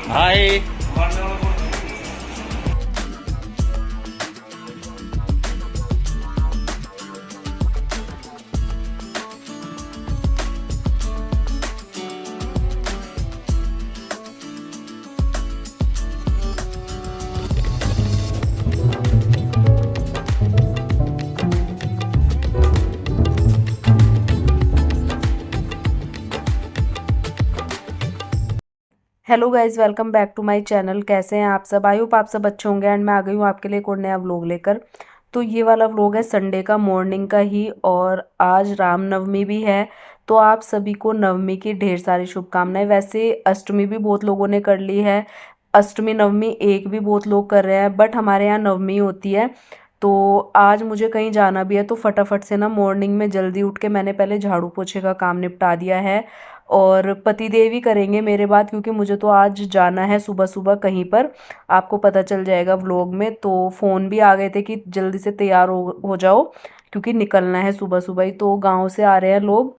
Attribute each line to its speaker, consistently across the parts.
Speaker 1: Hi.
Speaker 2: Hello guys, welcome back to my channel. कैसे हैं आप सब? आई होप आप सब अच्छे होंगे। एंड मैं आ गई हूँ आपके लिए एक और नया व्लॉग लेकर। तो ये वाला व्लॉग है संडे का मॉर्निंग का ही, और आज रामनवमी भी है। तो आप सभी को नवमी की ढेर सारी शुभकामनाएं। वैसे अष्टमी भी बहुत लोगों ने कर ली है, अष्टमी नवमी एक भी बहुत लोग कर रहे हैं, बट हमारे यहाँ नवमी होती है। तो आज मुझे कहीं जाना भी है, तो फटाफट से ना मॉर्निंग में जल्दी उठ के मैंने पहले झाड़ू पोछे का काम निपटा दिया है। और पतिदेव ही करेंगे मेरे बाद, क्योंकि मुझे तो आज जाना है सुबह सुबह कहीं पर। आपको पता चल जाएगा व्लॉग में। तो फ़ोन भी आ गए थे कि जल्दी से तैयार हो जाओ, क्योंकि निकलना है सुबह सुबह ही। तो गांव से आ रहे हैं लोग।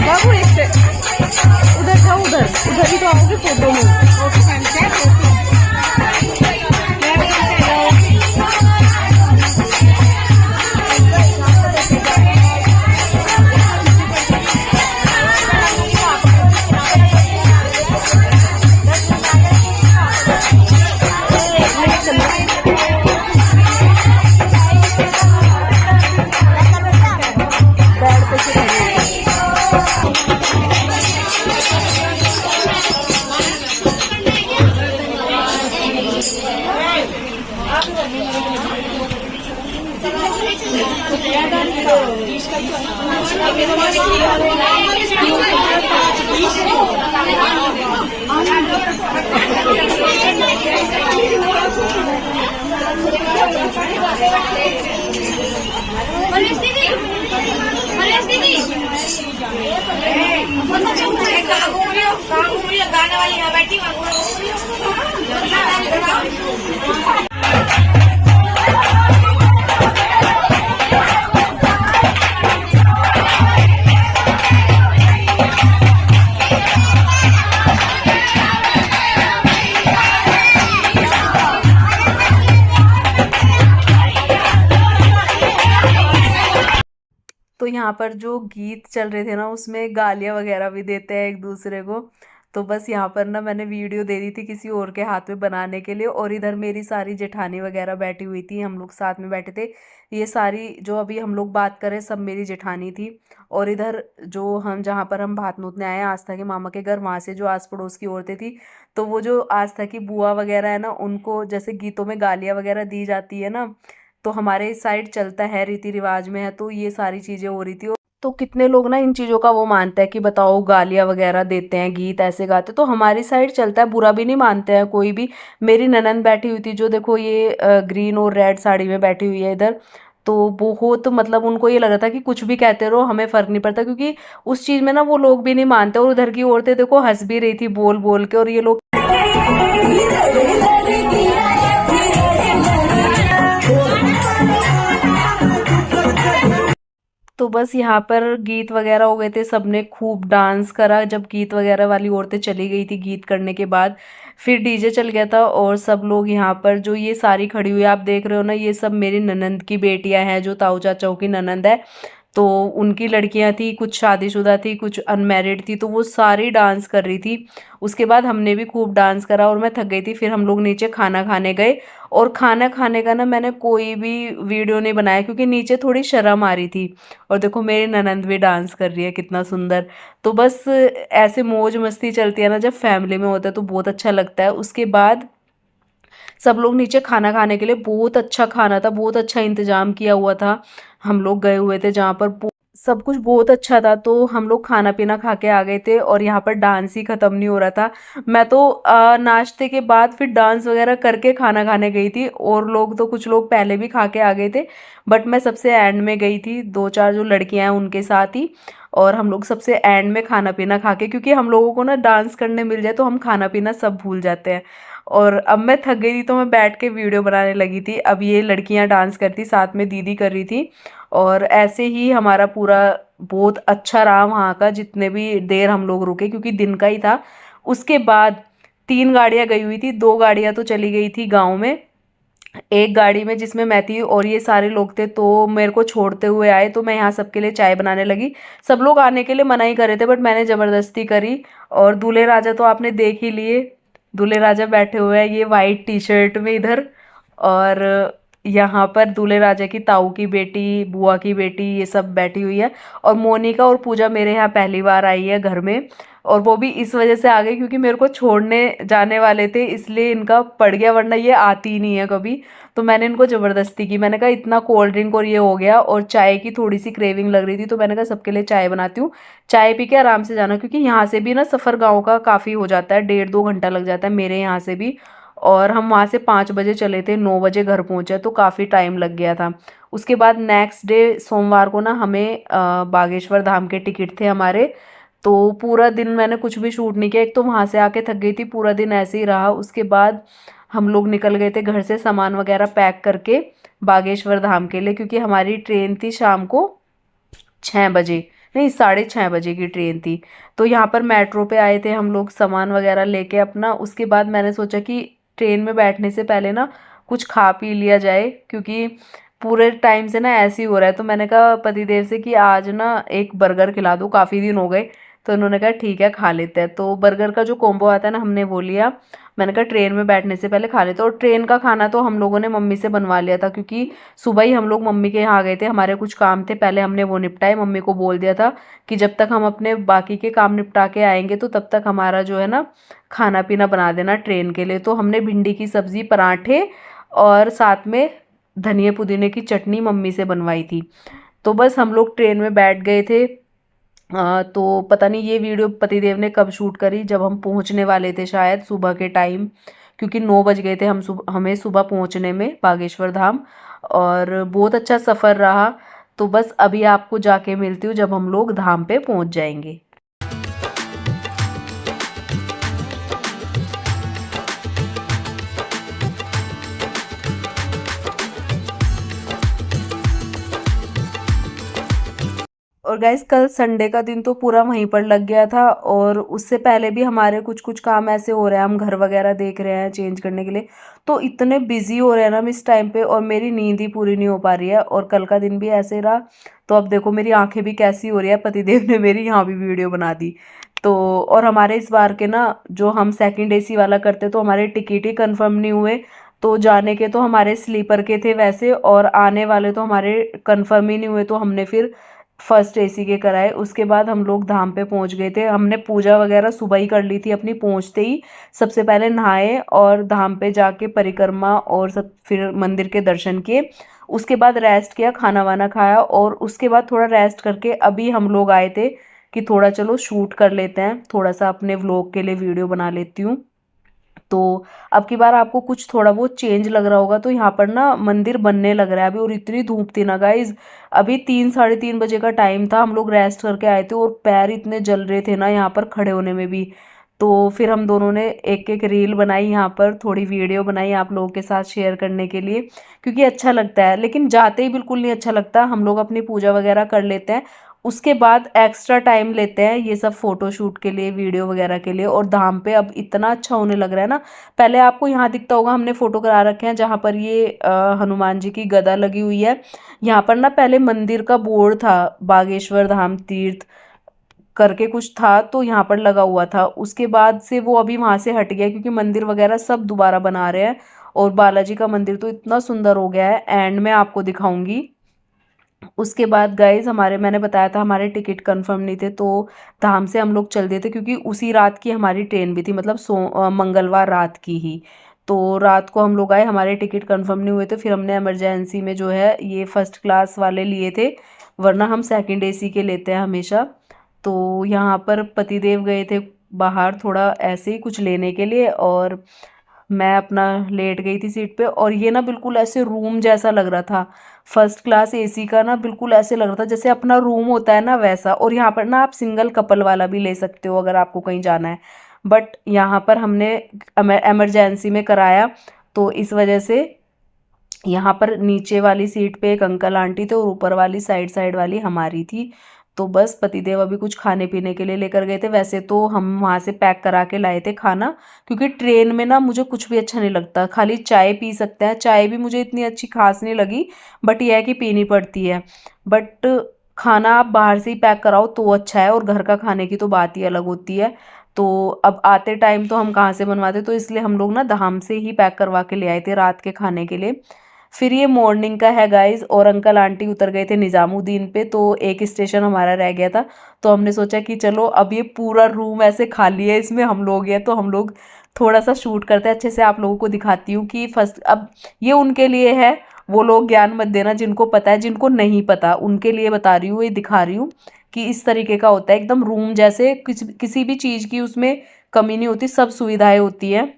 Speaker 2: बाबू उधर था, उधर उधर ही तो आओगे फोटो में। गाना वाली बैठी तो यहाँ पर जो गीत चल रहे थे ना, उसमें गालियाँ वगैरह भी देते हैं एक दूसरे को। तो बस यहाँ पर ना मैंने वीडियो दे दी थी किसी और के हाथ में बनाने के लिए, और इधर मेरी सारी जेठानी वगैरह बैठी हुई थी, हम लोग साथ में बैठे थे। ये सारी जो अभी हम लोग बात करें सब मेरी जेठानी थी। और इधर जो हम जहाँ पर हम भात नूतने आए हैं आस्था के मामा के घर, वहाँ से जो आस पड़ोस की औरतें थी, तो वो जो आस्था की बुआ वगैरह है ना, उनको जैसे गीतों में गालियाँ वगैरह दी जाती है ना, तो हमारे साइड चलता है, रीति रिवाज में है। तो ये सारी चीज़ें हो रही थी। तो कितने लोग ना इन चीज़ों का वो मानते हैं कि बताओ गालियाँ वगैरह देते हैं, गीत ऐसे गाते, तो हमारी साइड चलता है, बुरा भी नहीं मानते हैं कोई भी। मेरी ननंद बैठी हुई थी, जो देखो ये ग्रीन और रेड साड़ी में बैठी हुई है इधर, तो बहुत मतलब उनको ये लग रहा था कि कुछ भी कहते रहो हमें फ़र्क नहीं पड़ता, क्योंकि उस चीज़ में ना वो लोग भी नहीं मानते। और उधर की औरतें देखो हंस भी रही थी बोल बोल के, और ये लोग तो बस यहाँ पर गीत वगैरह हो गए थे, सबने खूब डांस करा। जब गीत वगैरह वाली औरतें चली गई थी गीत करने के बाद, फिर डीजे चल गया था, और सब लोग यहाँ पर जो ये सारी खड़ी हुई है आप देख रहे हो ना, ये सब मेरी ननंद की बेटियां हैं, जो ताऊ चाचाओं की ननंद है। तो उनकी लड़कियां थी, कुछ शादीशुदा थी, कुछ अनमैरिड थी, तो वो सारी डांस कर रही थी। उसके बाद हमने भी खूब डांस करा और मैं थक गई थी। फिर हम लोग नीचे खाना खाने गए, और खाना खाने का ना मैंने कोई भी वीडियो नहीं बनाया, क्योंकि नीचे थोड़ी शर्म आ रही थी। और देखो मेरी ननंद भी डांस कर रही है कितना सुंदर। तो बस ऐसे मौज मस्ती चलती है ना जब फैमिली में होता है, तो बहुत अच्छा लगता है। उसके बाद सब लोग नीचे खाना खाने के लिए, बहुत अच्छा खाना था, बहुत अच्छा इंतजाम किया हुआ था। हम लोग गए हुए थे जहाँ पर सब कुछ बहुत अच्छा था, तो हम लोग खाना पीना खा के आ गए थे, और यहाँ पर डांस ही खत्म नहीं हो रहा था। मैं तो नाश्ते के बाद फिर डांस वगैरह करके खाना खाने गई थी, और लोग तो कुछ लोग पहले भी खा के आ गए थे, बट मैं सबसे एंड में गई थी, दो चार जो लड़कियां हैं उनके साथ ही। और हम लोग सबसे एंड में खाना पीना खा के, क्योंकि हम लोगों को ना डांस करने मिल जाए तो हम खाना पीना सब भूल जाते हैं। और अब मैं थक गई थी, तो मैं बैठ के वीडियो बनाने लगी थी। अब ये लड़कियां डांस करती, साथ में दीदी कर रही थी, और ऐसे ही हमारा पूरा बहुत अच्छा रहा वहाँ का, जितने भी देर हम लोग रुके, क्योंकि दिन का ही था। उसके बाद 3 गाड़ियाँ गई हुई थी, 2 गाड़ियाँ तो चली गई थी गाँव में, एक गाड़ी में जिसमें मैं थी और ये सारे लोग थे, तो मेरे को छोड़ते हुए आए, तो मैं यहाँ सबके लिए चाय बनाने लगी। सब लोग आने के लिए मना ही कर रहे थे, बट मैंने ज़बरदस्ती करी। और दूल्हे राजा तो आपने देख ही लिए, दूल्हे राजा बैठे हुए हैं ये वाइट टी शर्ट में इधर। और यहाँ पर दूल्हे राजा की ताऊ की बेटी, बुआ की बेटी, ये सब बैठी हुई है। और मोनिका और पूजा मेरे यहाँ पहली बार आई है घर में, और वो भी इस वजह से आ गई क्योंकि मेरे को छोड़ने जाने वाले थे, इसलिए इनका पड़ गया, वरना ये आती ही नहीं है कभी। तो मैंने इनको ज़बरदस्ती की, मैंने कहा इतना कोल्ड ड्रिंक और ये हो गया, और चाय की थोड़ी सी क्रेविंग लग रही थी, तो मैंने कहा सबके लिए चाय बनाती हूँ, चाय पी के आराम से जाना, क्योंकि यहाँ से भी ना सफ़र गाँव का काफ़ी हो जाता है, 1.5-2 घंटा लग जाता है मेरे यहाँ से भी। और हम वहाँ से 5 बजे चले थे, 9 बजे घर पहुँचे, तो काफ़ी टाइम लग गया था। उसके बाद नेक्स्ट डे सोमवार को ना हमें बागेश्वर धाम के टिकट थे हमारे। तो पूरा दिन मैंने कुछ भी शूट नहीं किया, एक तो वहाँ से आके थक गई थी, पूरा दिन ऐसे ही रहा। उसके बाद हम लोग निकल गए थे घर से सामान वगैरह पैक करके बागेश्वर धाम के लिए, क्योंकि हमारी ट्रेन थी शाम को 6 बजे, नहीं 6:30 बजे की ट्रेन थी। तो यहाँ पर मेट्रो पे आए थे हम लोग सामान वगैरह लेके अपना। उसके बाद मैंने सोचा कि ट्रेन में बैठने से पहले ना कुछ खा पी लिया जाए, क्योंकि पूरे टाइम से ना ऐसे ही हो रहा है। तो मैंने कहा पतिदेव से कि आज ना एक बर्गर खिला दो, काफ़ी दिन हो गए। तो उन्होंने कहा ठीक है खा लेते हैं। तो बर्गर का जो कॉम्बो आता है ना, हमने वो लिया। मैंने कहा ट्रेन में बैठने से पहले खा लेते। और ट्रेन का खाना तो हम लोगों ने मम्मी से बनवा लिया था, क्योंकि सुबह ही हम लोग मम्मी के यहाँ गए थे, हमारे कुछ काम थे, पहले हमने वो निपटाए। मम्मी को बोल दिया था कि जब तक हम अपने बाकी के काम निपटा के आएंगे, तो तब तक हमारा जो है ना खाना पीना बना देना ट्रेन के लिए। तो हमने भिंडी की सब्ज़ी, पराठे, और साथ में धनिया पुदीने की चटनी मम्मी से बनवाई थी। तो बस हम लोग ट्रेन में बैठ गए थे। तो पता नहीं ये वीडियो पतिदेव ने कब शूट करी, जब हम पहुंचने वाले थे शायद सुबह के टाइम, क्योंकि 9 बज गए थे हमें सुबह पहुंचने में बागेश्वर धाम। और बहुत अच्छा सफ़र रहा। तो बस अभी आपको जाके मिलती हूँ जब हम लोग धाम पे पहुंच जाएंगे। और गाइस कल संडे का दिन तो पूरा वहीं पर लग गया था, और उससे पहले भी हमारे कुछ कुछ काम ऐसे हो रहे हैं, हम घर वगैरह देख रहे हैं चेंज करने के लिए, तो इतने बिजी हो रहे हैं ना हम इस टाइम पे, और मेरी नींद ही पूरी नहीं हो पा रही है। और कल का दिन भी ऐसे रहा। तो अब देखो मेरी आंखें भी कैसी हो रही है, पतिदेव ने मेरी यहाँ भी वीडियो बना दी। तो और हमारे इस बार के ना जो हम सेकंड एसी वाला करते, तो हमारे टिकट ही कंफर्म नहीं हुए। तो जाने के तो हमारे स्लीपर के थे वैसे, और आने वाले तो हमारे कंफर्म ही नहीं हुए, तो हमने फिर फर्स्ट एसी के कराए। उसके बाद हम लोग धाम पे पहुंच गए थे। हमने पूजा वगैरह सुबह ही कर ली थी अपनी पहुंचते ही। सबसे पहले नहाए और धाम पे जाके परिक्रमा और सब, फिर मंदिर के दर्शन किए। उसके बाद रेस्ट किया, खाना वाना खाया और उसके बाद थोड़ा रेस्ट करके अभी हम लोग आए थे कि थोड़ा चलो शूट कर लेते हैं, थोड़ा सा अपने व्लॉग के लिए वीडियो बना लेती हूँ। तो अब की बार आपको कुछ थोड़ा बहुत चेंज लग रहा होगा, तो यहाँ पर ना मंदिर बनने लग रहा है अभी, और इतनी धूप थी ना गाइज, अभी 3 साढ़े 3 बजे का टाइम था, हम लोग रेस्ट करके आए थे और पैर इतने जल रहे थे ना यहाँ पर खड़े होने में भी। तो फिर हम दोनों ने एक एक रील बनाई, यहाँ पर थोड़ी वीडियो बनाई आप लोगों के साथ शेयर करने के लिए, क्योंकि अच्छा लगता है। लेकिन जाते ही बिल्कुल नहीं अच्छा लगता, हम लोग अपनी पूजा वगैरह कर लेते हैं, उसके बाद एक्स्ट्रा टाइम लेते हैं ये सब फोटो शूट के लिए, वीडियो वगैरह के लिए। और धाम पे अब इतना अच्छा होने लग रहा है ना, पहले आपको यहाँ दिखता होगा हमने फोटो करा रखे हैं जहाँ पर ये हनुमान जी की गदा लगी हुई है, यहाँ पर ना पहले मंदिर का बोर्ड था, बागेश्वर धाम तीर्थ करके कुछ था, तो यहाँ पर लगा हुआ था। उसके बाद से वो अभी वहाँ से हट गया, क्योंकि मंदिर वगैरह सब दोबारा बना रहे हैं। और बालाजी का मंदिर तो इतना सुंदर हो गया है, एंड में आपको दिखाऊंगी। उसके बाद गाइज हमारे, मैंने बताया था हमारे टिकट कंफर्म नहीं थे, तो धाम से हम लोग चल दिए थे, क्योंकि उसी रात की हमारी ट्रेन भी थी, मतलब मंगलवार रात की ही। तो रात को हम लोग आए, हमारे टिकट कंफर्म नहीं हुए थे, फिर हमने इमरजेंसी में जो है ये फर्स्ट क्लास वाले लिए थे, वरना हम सेकंड एसी के लेते हैं हमेशा। तो यहाँ पर पतिदेव गए थे बाहर थोड़ा ऐसे ही कुछ लेने के लिए, और मैं अपना लेट गई थी सीट पे। और ये ना बिल्कुल ऐसे रूम जैसा लग रहा था, फर्स्ट क्लास एसी का ना, बिल्कुल ऐसे लग रहा था जैसे अपना रूम होता है ना वैसा। और यहाँ पर ना आप सिंगल कपल वाला भी ले सकते हो अगर आपको कहीं जाना है, बट यहाँ पर हमने इमरजेंसी में कराया, तो इस वजह से यहाँ पर नीचे वाली सीट पे एक अंकल आंटी थे और ऊपर वाली साइड साइड वाली हमारी थी। तो बस पतिदेव अभी कुछ खाने पीने के लिए लेकर गए थे, वैसे तो हम वहाँ से पैक करा के लाए थे खाना, क्योंकि ट्रेन में ना मुझे कुछ भी अच्छा नहीं लगता, खाली चाय पी सकते हैं, चाय भी मुझे इतनी अच्छी खास नहीं लगी, बट यह है कि पीनी पड़ती है। बट खाना आप बाहर से ही पैक कराओ तो अच्छा है, और घर का खाने की तो बात ही अलग होती है। तो अब आते टाइम तो हम कहाँ से बनवाते, तो इसलिए हम लोग ना धाम से ही पैक करवा के ले आए थे रात के खाने के लिए। फिर ये मॉर्निंग का है गाइस, और अंकल आंटी उतर गए थे निज़ामुद्दीन पे, तो एक स्टेशन हमारा रह गया था। तो हमने सोचा कि चलो अब ये पूरा रूम ऐसे खाली है, इसमें हम लोग हैं, तो हम लोग थोड़ा सा शूट करते हैं, अच्छे से आप लोगों को दिखाती हूँ कि फर्स्ट, अब ये उनके लिए है, वो लोग ज्ञान मत देना, जिनको पता है, जिनको नहीं पता उनके लिए बता रही हूँ, ये दिखा रही हूँ कि इस तरीके का होता है एकदम रूम जैसे, किसी भी चीज़ की उसमें कमी नहीं होती, सब सुविधाएं होती है।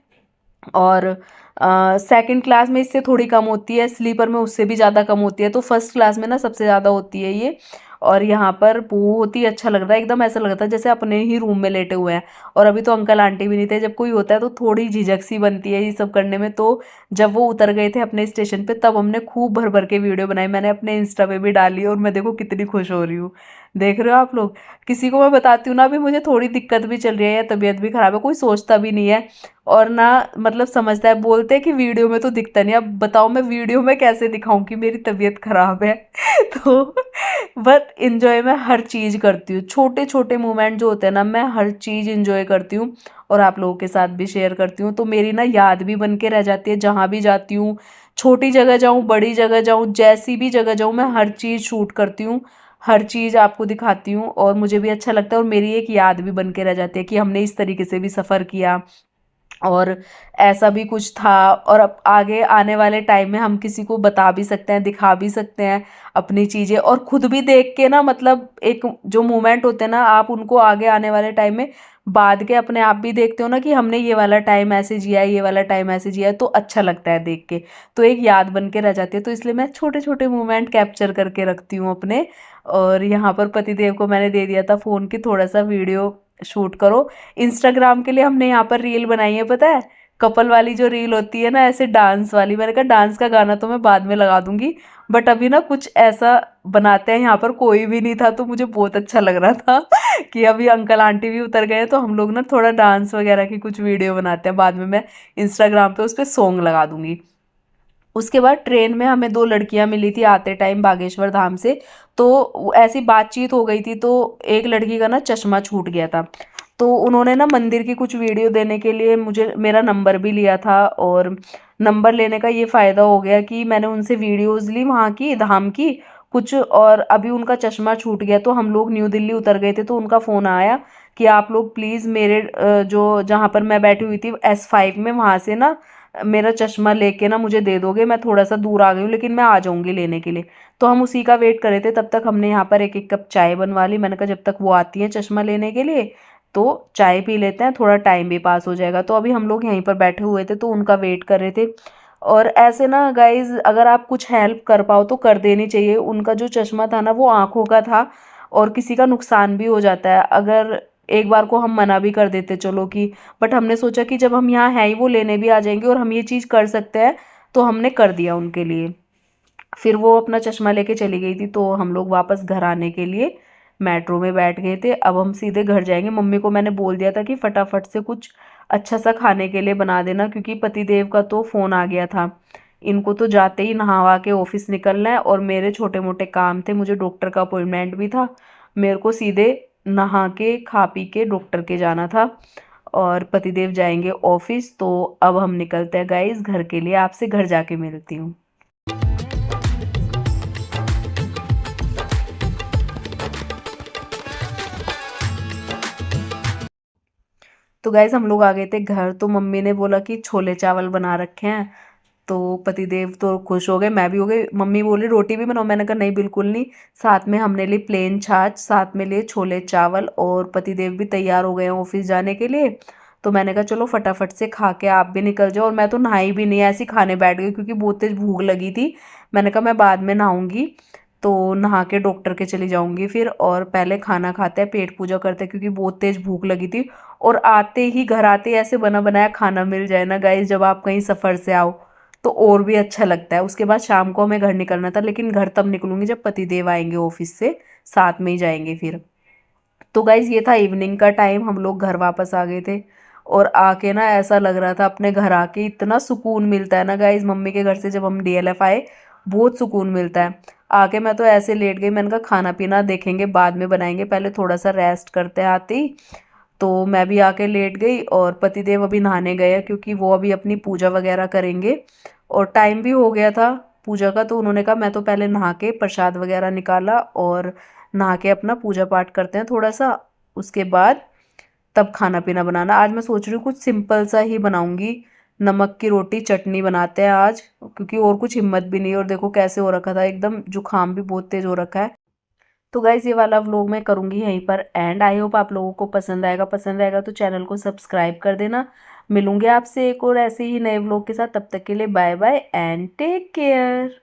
Speaker 2: और सेकंड क्लास में इससे थोड़ी कम होती है, स्लीपर में उससे भी ज़्यादा कम होती है, तो फर्स्ट क्लास में ना सबसे ज़्यादा होती है ये। और यहाँ पर बहुत ही अच्छा लग रहा है, एकदम ऐसा लगता है जैसे अपने ही रूम में लेटे हुए हैं। और अभी तो अंकल आंटी भी नहीं थे, जब कोई होता है तो थोड़ी झिझक सी बनती है ये सब करने में। तो जब वो उतर गए थे अपने स्टेशन पे, तब हमने खूब भर भर के वीडियो बनाई, मैंने अपने इंस्टा पे भी डाली, और मैं देखो कितनी खुश हो रही हूँ, देख रहे हो आप लोग। किसी को मैं बताती हूँ ना, अभी मुझे थोड़ी दिक्कत भी चल रही है या तबीयत भी खराब है, कोई सोचता भी नहीं है, और ना मतलब समझता है, बोलते हैं कि वीडियो में तो दिखता नहीं। अब बताओ मैं वीडियो में कैसे दिखाऊं कि मेरी तबीयत खराब है। तो बट इंजॉय मैं हर चीज़ करती हूँ, छोटे छोटे मोमेंट जो होते हैं ना, मैं हर चीज़ इंजॉय करती हूँ, और आप लोगों के साथ भी शेयर करती हूँ, तो मेरी ना याद भी बन के रह जाती है जहाँ भी जाती हूँ। छोटी जगह जाऊँ, बड़ी जगह जाऊँ, जैसी भी जगह जाऊँ, मैं हर चीज़ शूट करती हूँ, हर चीज़ आपको दिखाती हूँ, और मुझे भी अच्छा लगता है, और मेरी एक याद भी बन के रह जाती है कि हमने इस तरीके से भी सफ़र किया, और ऐसा भी कुछ था। और अब आगे आने वाले टाइम में हम किसी को बता भी सकते हैं, दिखा भी सकते हैं अपनी चीज़ें, और खुद भी देख के ना, मतलब एक जो मोमेंट होते हैं ना, आप उनको आगे आने वाले टाइम में बाद के अपने आप भी देखते हो ना कि हमने ये वाला टाइम ऐसे जिया है, ये वाला टाइम ऐसे जिया है, तो अच्छा लगता है देख के, तो एक याद बन के रह जाती है। तो इसलिए मैं छोटे छोटे मोमेंट कैप्चर करके रखती हूँ अपने। और यहाँ पर पतिदेव को मैंने दे दिया था फ़ोन की, थोड़ा सा वीडियो शूट करो, इंस्टाग्राम के लिए हमने यहाँ पर रील बनाई है, पता है, कपल वाली जो रील होती है ना, ऐसे डांस वाली। मैंने कहा डांस का गाना तो मैं बाद में लगा दूंगी, बट अभी ना कुछ ऐसा बनाते हैं। यहाँ पर कोई भी नहीं था, तो मुझे बहुत अच्छा लग रहा था कि अभी अंकल आंटी भी उतर गए, तो हम लोग ना थोड़ा डांस वगैरह की कुछ वीडियो बनाते हैं, बाद में मैं इंस्टाग्राम पे उस पर सॉन्ग लगा दूंगी। उसके बाद ट्रेन में हमें दो लड़कियां मिली थी आते टाइम बागेश्वर धाम से, तो ऐसी बातचीत हो गई थी, तो एक लड़की का ना चश्मा छूट गया था, तो उन्होंने ना मंदिर की कुछ वीडियो देने के लिए मुझे मेरा नंबर भी लिया था। और नंबर लेने का ये फ़ायदा हो गया कि मैंने उनसे वीडियोज़ ली वहाँ की, धाम की कुछ, और अभी उनका चश्मा छूट गया, तो हम लोग न्यू दिल्ली उतर गए थे, तो उनका फ़ोन आया कि आप लोग प्लीज़ मेरे जो जहाँ पर मैं बैठी हुई थी S5 में, वहाँ से ना मेरा चश्मा लेके ना मुझे दे दोगे, मैं थोड़ा सा दूर आ गई हूँ लेकिन मैं आ जाऊँगी लेने के लिए। तो हम उसी का वेट कर रहे थे, तब तक हमने यहाँ पर एक एक कप चाय बनवा ली। मैंने कहा जब तक वो आती है चश्मा लेने के लिए तो चाय पी लेते हैं, थोड़ा टाइम भी पास हो जाएगा। तो अभी हम लोग यहीं पर बैठे हुए थे तो उनका वेट कर रहे थे। और ऐसे ना गाइज, अगर आप कुछ हेल्प कर पाओ तो कर देनी चाहिए। उनका जो चश्मा था ना वो आंखों का था, और किसी का नुकसान भी हो जाता है अगर एक बार को हम मना भी कर देते चलो कि, बट हमने सोचा कि जब हम यहाँ हैं ही वो लेने भी आ जाएंगे और हम ये चीज़ कर सकते हैं, तो हमने कर दिया उनके लिए। फिर वो अपना चश्मा लेके चली गई थी, तो हम लोग वापस घर आने के लिए मेट्रो में बैठ गए थे। अब हम सीधे घर जाएंगे। मम्मी को मैंने बोल दिया था कि फटाफट से कुछ अच्छा सा खाने के लिए बना देना, क्योंकि पतिदेव का तो फ़ोन आ गया था। इनको तो जाते ही नहावा के ऑफिस निकलना है, और मेरे छोटे मोटे काम थे, मुझे डॉक्टर का अपॉइंटमेंट भी था। मेरे को सीधे नहा के खा पी के डॉक्टर के जाना था, और पतिदेव जाएंगे ऑफिस। तो अब हम निकलते हैं गाइस घर के लिए। आपसे घर जाके मिलती हूँ। तो गाइस हम लोग आ गए थे घर। तो मम्मी ने बोला कि छोले चावल बना रखे हैं। तो पतिदेव तो खुश हो गए, मैं भी हो गई। मम्मी बोली रोटी भी बनाओ, मैंने कहा नहीं बिल्कुल नहीं। साथ में हमने ली प्लेन छाछ, साथ में लिए छोले चावल, और पतिदेव भी तैयार हो गए हैं ऑफिस जाने के लिए। तो मैंने कहा चलो फटाफट से खा के आप भी निकल जाओ। और मैं तो नहाई भी नहीं, ऐसी खाने बैठ गई क्योंकि बहुत तेज भूख लगी थी। मैंने कहा मैं बाद में नहाऊंगी, तो नहा के डॉक्टर के चली जाऊंगी फिर, और पहले खाना खाते हैं, पेट पूजा करते हैं, क्योंकि बहुत तेज भूख लगी थी। और आते ही घर आते ही ऐसे बना बनाया खाना मिल जाए ना गाइस, जब आप कहीं सफ़र से आओ तो और भी अच्छा लगता है। उसके बाद शाम को हमें घर निकलना था, लेकिन घर तब निकलूंगी जब पतिदेव आएंगे ऑफिस से, साथ में ही जाएंगे फिर। तो गाइज ये था इवनिंग का टाइम, हम लोग घर वापस आ गए थे। और आके ना ऐसा लग रहा था अपने घर आके इतना सुकून मिलता है ना गाइज। मम्मी के घर से जब हम डीएलएफ आए बहुत सुकून मिलता है। आके मैं तो ऐसे लेट गई, मैंने कहा खाना पीना देखेंगे बाद में बनाएंगे, पहले थोड़ा सा रेस्ट करते हैं आते ही। तो मैं भी आके लेट गई, और पतिदेव अभी नहाने गए हैं क्योंकि वो अभी अपनी पूजा वगैरह करेंगे, और टाइम भी हो गया था पूजा का। तो उन्होंने कहा मैं तो पहले नहा के प्रसाद वगैरह निकाला, और नहा के अपना पूजा पाठ करते हैं थोड़ा सा, उसके बाद तब खाना पीना बनाना। आज मैं सोच रही हूँ कुछ सिंपल सा ही बनाऊंगी, नमक की रोटी चटनी बनाते हैं आज, क्योंकि और कुछ हिम्मत भी नहीं है। और देखो कैसे हो रखा था, एकदम जुकाम भी बहुत तेज हो रखा है। तो गाइज ये वाला व्लॉग मैं करूँगी यहीं पर एंड। आई होप आप लोगों को पसंद आएगा तो चैनल को सब्सक्राइब कर देना। मिलूंगे आपसे एक और ऐसे ही नए व्लॉग के साथ, तब तक के लिए bye bye and take care.